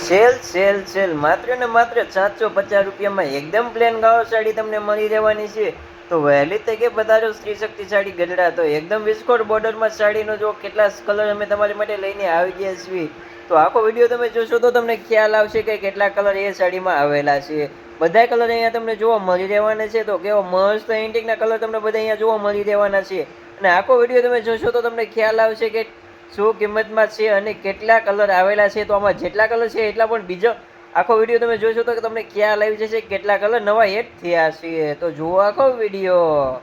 Sale sale sale માત્ર ને માત્ર 750 રૂપિયામાં એકદમ પ્લેન ગાળો સાડી તમને મળી રહેવાની છે. તો વહેલી તકે પધારો સ્ત્રી શક્તિ સાડી ગઢડા. તો એકદમ વિસ્કોટ બોર્ડરમાં સાડીનો જો કેટલા કલર અમે તમારી માટે લઈને આવી ગયા છીએ. તો આખો વિડીયો તમે જોશો તો તમને ખ્યાલ આવશે કે કેટલા કલર એ સાડીમાં આવેલા છે. બધા કલર અહીંયા તમને જોવા મળી રહેવાના છે. તો કેવો મસ્ત એન્ટિકના કલર તમને બધા અહીંયા જોવા મળી રહેવાના છે. અને આખો વિડીયો તમે જોશો તો તમને ખ્યાલ આવશે કે શું કિંમતમાં છે અને કેટલા કલર આવેલા છે. તો આમાં જેટલા કલર છે એટલા પણ બીજો આખો વિડીયો તમે જોશો તો તમને ખ્યાલ આવી જશે કેટલા કલર નવા એડ થયા છે. તો જુઓ આખો વિડીયો.